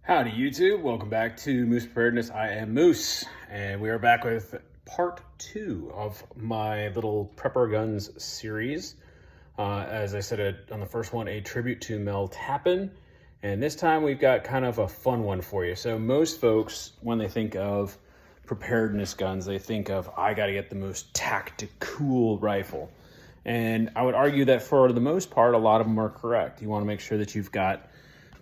Howdy YouTube, welcome back to Moose Preparedness. I am Moose, and we are back with part 2 of my little Prepper Guns series. As I said on the first one, a tribute to Mel Tappan, and this time we've got kind of a fun one for you. So most folks, when they think of preparedness guns, they think of, I gotta get the most tactical rifle. And I would argue that for the most part, a lot of them are correct. You wanna make sure that you've got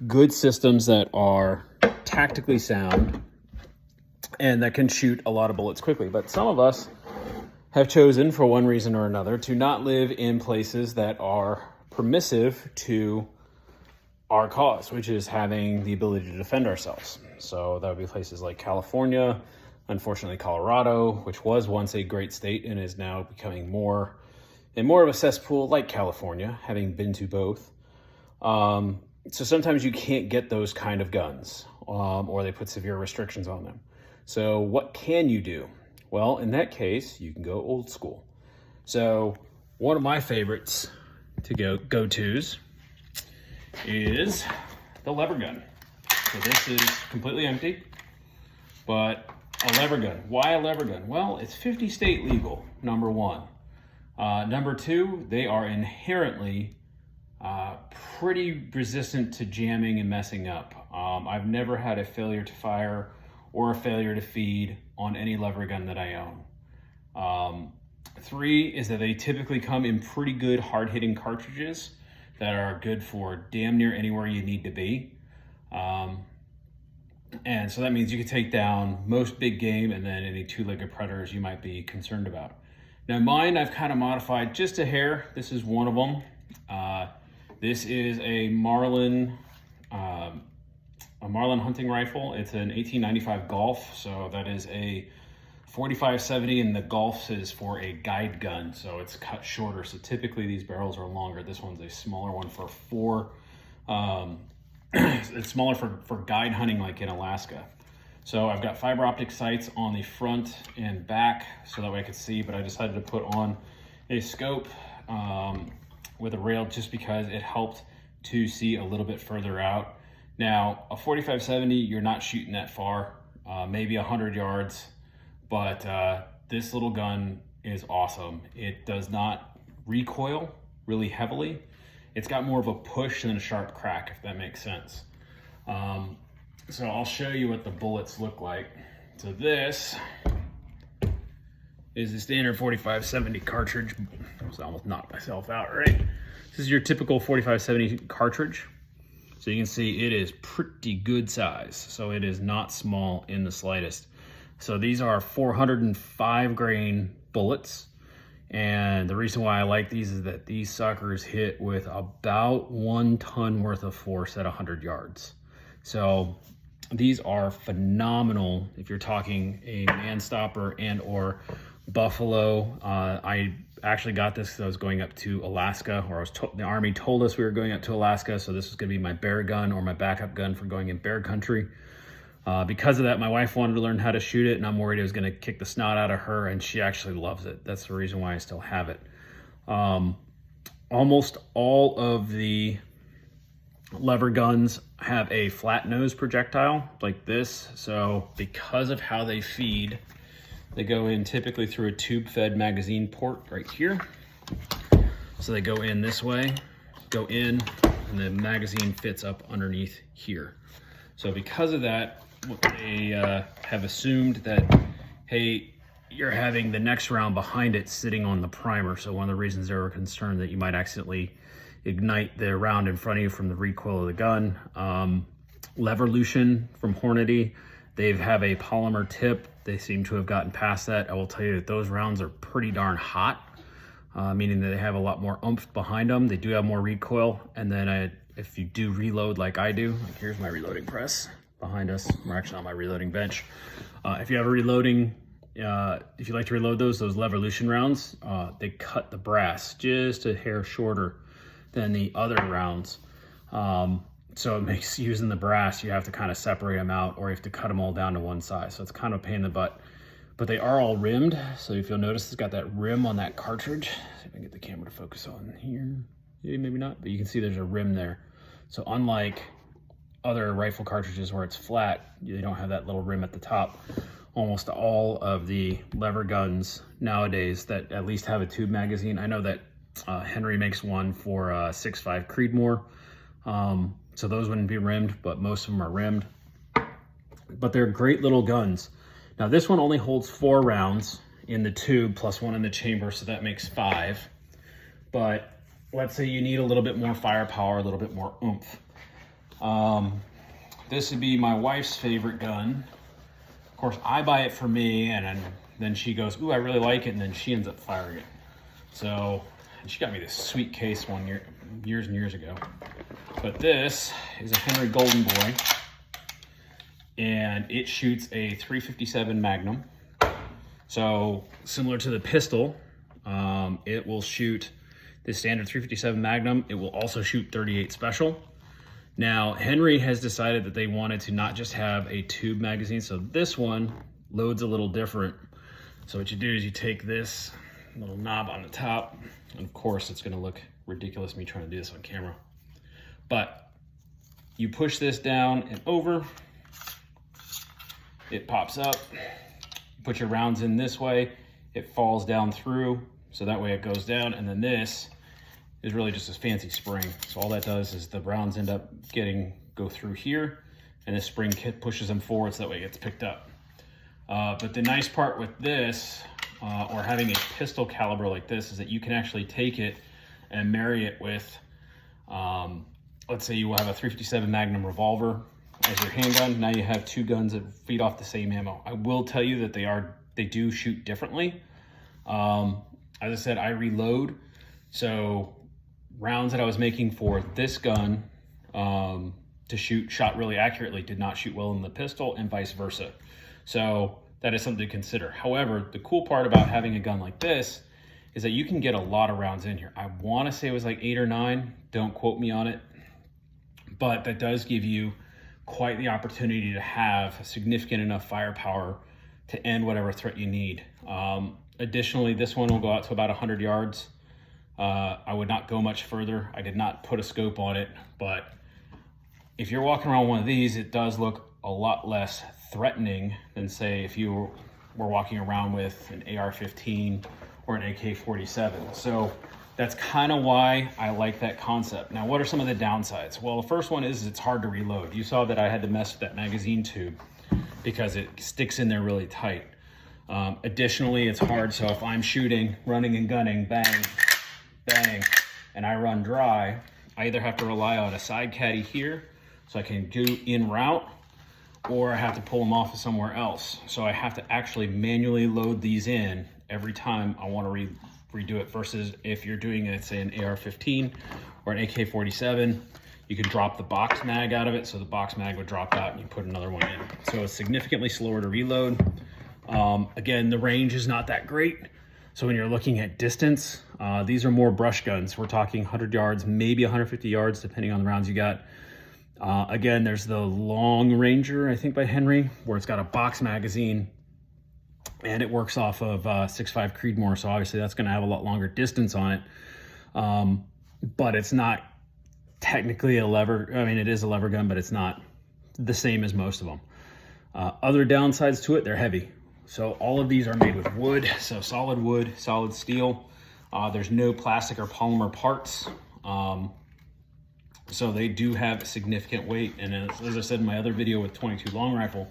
good systems that are tactically sound and that can shoot a lot of bullets quickly. But some of us have chosen, for one reason or another, to not live in places that are permissive to our cause, which is having the ability to defend ourselves. So that would be places like California, unfortunately Colorado, which was once a great state and is now becoming more and more of a cesspool like California, having been to both. So sometimes you can't get those kind of guns, or they put severe restrictions on them. So what can you do? Well, in that case, you can go old school. So one of my favorites to go-tos is the lever gun. So this is completely empty, but a lever gun. Why a lever gun? Well, it's 50 state legal, number one. Number two, they are inherently pretty resistant to jamming and messing up. I've never had a failure to fire or a failure to feed on any lever gun that I own. Three is that they typically come in pretty good hard-hitting cartridges that are good for damn near anywhere you need to be. And so that means you can take down most big game and then any two-legged predators you might be concerned about. Now mine, I've kind of modified just a hair. This is one of them. This is a Marlin hunting rifle. It's an 1895 Golf, so that is a 45-70, and the Golf is for a guide gun, so it's cut shorter. So typically these barrels are longer. This one's a smaller one for it's smaller for guide hunting like in Alaska. So I've got fiber optic sights on the front and back so that way I could see, but I decided to put on a scope with a rail just because it helped to see a little bit further out. Now, a 45-70, you're not shooting that far, maybe 100 yards, but this little gun is awesome. It does not recoil really heavily. It's got more of a push than a sharp crack, if that makes sense. So I'll show you what the bullets look like. So this is the standard 45-70 cartridge. I almost knocked myself out, right? This is your typical 45-70 cartridge. So you can see it is pretty good size. So it is not small in the slightest. So these are 405 grain bullets. And the reason why I like these is that these suckers hit with about 1 ton worth of force at 100 yards. So these are phenomenal if you're talking a man stopper and or buffalo. I actually got this because I was going up to Alaska, or the Army told us we were going up to Alaska, so this was going to be my bear gun or my backup gun for going in bear country. Because of that, my wife wanted to learn how to shoot it, and I'm worried it was going to kick the snot out of her, and she actually loves it. That's the reason why I still have it. Almost all of the lever guns have a flat nose projectile like this. So because of how they feed, they go in typically through a tube fed magazine port right here. So they go in this way, go in, and the magazine fits up underneath here. So because of that, they have assumed that, hey, you're having the next round behind it sitting on the primer. So one of the reasons they were concerned that you might accidentally ignite the round in front of you from the recoil of the gun. Levolution from Hornady, they have a polymer tip. They seem to have gotten past that. I will tell you that those rounds are pretty darn hot, meaning that they have a lot more oomph behind them. They do have more recoil. And then if you do reload like I do, like here's my reloading press behind us. We're actually on my reloading bench. If you have a reloading, if you like to reload those Levolution rounds, they cut the brass just a hair shorter than the other rounds. So it makes using the brass, you have to kind of separate them out, or you have to cut them all down to one size. So it's kind of a pain in the butt, but they are all rimmed. So if you'll notice, it's got that rim on that cartridge. See if I can get the camera to focus on here. Yeah, maybe not, but you can see there's a rim there. So unlike other rifle cartridges where it's flat, they don't have that little rim at the top. Almost all of the lever guns nowadays that at least have a tube magazine. I know that Henry makes one for 6.5 Creedmoor, so those wouldn't be rimmed, but most of them are rimmed. But they're great little guns. Now this one only holds 4 rounds in the tube plus 1 in the chamber, so that makes 5. But let's say you need a little bit more firepower, a little bit more oomph. This would be my wife's favorite gun. Of course, I buy it for me, and then she goes, ooh, I really like it, and then she ends up firing it. So, and she got me this sweet case one year, years and years ago. But this is a Henry Golden Boy, and it shoots a .357 Magnum. So, similar to the pistol, it will shoot the standard .357 Magnum. It will also shoot .38 Special. Now, Henry has decided that they wanted to not just have a tube magazine, so this one loads a little different. So what you do is you take this little knob on the top, and of course it's gonna look ridiculous me trying to do this on camera, but you push this down and over, it pops up, you put your rounds in this way, it falls down through, so that way it goes down, and then this is really just a fancy spring. So all that does is the rounds end up go through here, and this spring kit pushes them forward so that way it gets picked up. But the nice part with this, or having a pistol caliber like this, is that you can actually take it and marry it with, let's say you will have a .357 Magnum revolver as your handgun. Now you have 2 guns that feed off the same ammo. I will tell you that they do shoot differently. As I said, I reload, so rounds that I was making for this gun to shot really accurately did not shoot well in the pistol, and vice versa. So that is something to consider. However, the cool part about having a gun like this is that you can get a lot of rounds in here. I want to say it was like 8 or 9, don't quote me on it, but that does give you quite the opportunity to have significant enough firepower to end whatever threat you need. Additionally, this one will go out to about 100 yards. I would not go much further. I did not put a scope on it, but if you're walking around one of these, it does look a lot less threatening than, say, if you were walking around with an AR-15 or an AK-47. So that's kind of why I like that concept. Now, what are some of the downsides? Well, the first one is it's hard to reload. You saw that I had to mess with that magazine tube because it sticks in there really tight. Additionally, it's hard, so if I'm shooting, running and gunning, bang, bang, and I run dry, I either have to rely on a side caddy here so I can do in route, or I have to pull them off of somewhere else. So I have to actually manually load these in every time I want to redo it, versus if you're doing, let's say, an AR-15 or an AK-47, you can drop the box mag out of it, so the box mag would drop out and you put another one in. So it's significantly slower to reload. Again, the range is not that great. So when you're looking at distance, these are more brush guns. We're talking 100 yards, maybe 150 yards, depending on the rounds you got. Again, there's the Long Ranger, I think by Henry, where it's got a box magazine and it works off of 6.5 Creedmoor. So obviously that's going to have a lot longer distance on it. But it's not technically a lever. I mean, it is a lever gun, but it's not the same as most of them. Other downsides to it, they're heavy. So all of these are made with wood, so solid wood, solid steel. There's no plastic or polymer parts. So they do have significant weight. And as I said in my other video with 22 long rifle,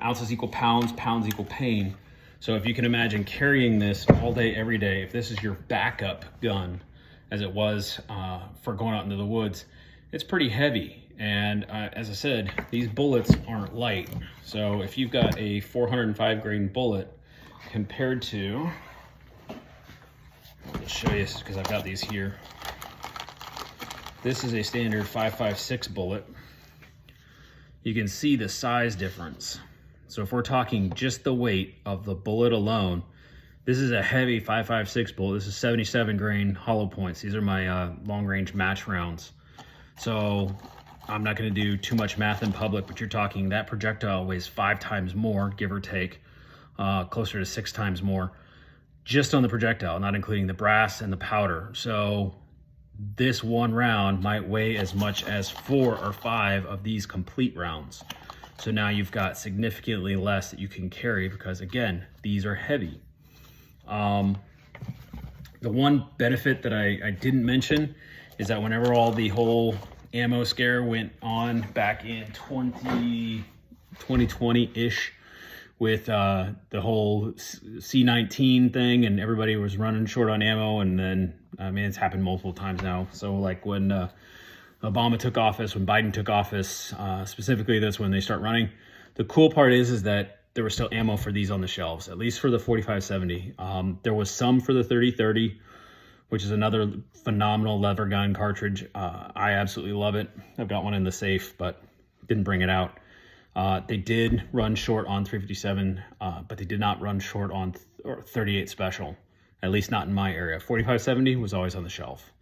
ounces equal pounds, pounds equal pain. So if you can imagine carrying this all day, every day, if this is your backup gun, as it was for going out into the woods, it's pretty heavy. And as I said, these bullets aren't light. So if you've got a 405 grain bullet compared to, I'll just show you because I've got these here. This is a standard 5.56 bullet. You can see the size difference. So if we're talking just the weight of the bullet alone, this is a heavy 5.56 bullet. This is 77 grain hollow points. These are my long range match rounds. So I'm not going to do too much math in public, but you're talking that projectile weighs 5 times more, give or take, closer to 6 times more, just on the projectile, not including the brass and the powder. So this one round might weigh as much as 4 or 5 of these complete rounds. So now you've got significantly less that you can carry because, again, these are heavy. The one benefit that I didn't mention is that whenever all the whole ammo scare went on back in 2020-ish with the whole C-19 thing, and everybody was running short on ammo, and then, I mean, it's happened multiple times now. So like when Obama took office, when Biden took office, specifically that's when they start running. The cool part is that there was still ammo for these on the shelves, at least for the 45-70. There was some for the 30-30, which is another phenomenal lever gun cartridge. I absolutely love it. I've got one in the safe, but didn't bring it out. They did run short on 357, but they did not run short on 38 special, at least not in my area. 45-70 was always on the shelf.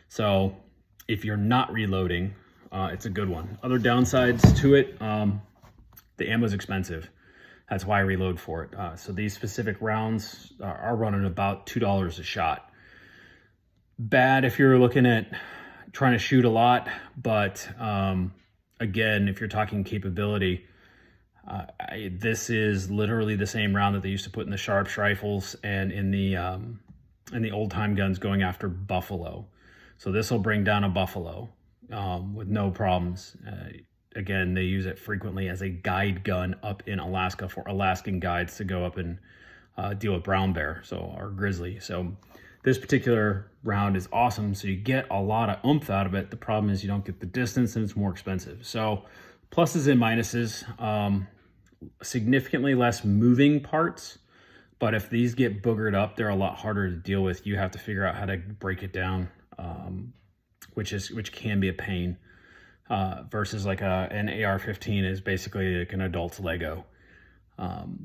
So if you're not reloading, it's a good one. Other downsides to it, the ammo is expensive. That's why I reload for it. So these specific rounds are running about $2 a shot. Bad if you're looking at trying to shoot a lot, but again, if you're talking capability, this is literally the same round that they used to put in the Sharps rifles and in the old time guns going after buffalo. So this will bring down a buffalo with no problems. Again, they use it frequently as a guide gun up in Alaska for Alaskan guides to go up and deal with brown bear, or grizzly. So this particular round is awesome. So you get a lot of oomph out of it. The problem is you don't get the distance and it's more expensive. So pluses and minuses, significantly less moving parts. But if these get boogered up, they're a lot harder to deal with. You have to figure out how to break it down, which can be a pain. Versus like an AR-15 is basically like an adult's Lego.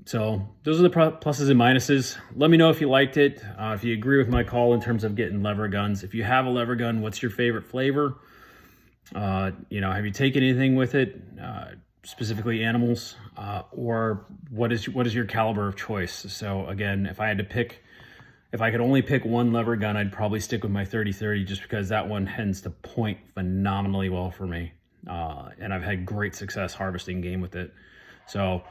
So those are the pluses and minuses. Let me know if you liked it, if you agree with my call in terms of getting lever guns. If you have a lever gun, what's your favorite flavor? Have you taken anything with it, specifically animals, or what is your caliber of choice? So again, if I could only pick one lever gun, I'd probably stick with my 30-30 just because that one tends to point phenomenally well for me. And I've had great success harvesting game with it. So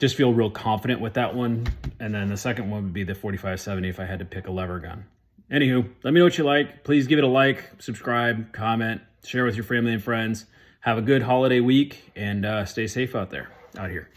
just feel real confident with that one. And then the second one would be the 45-70 if I had to pick a lever gun. Anywho, let me know what you like. Please give it a like, subscribe, comment, share with your family and friends. Have a good holiday week and stay safe out here.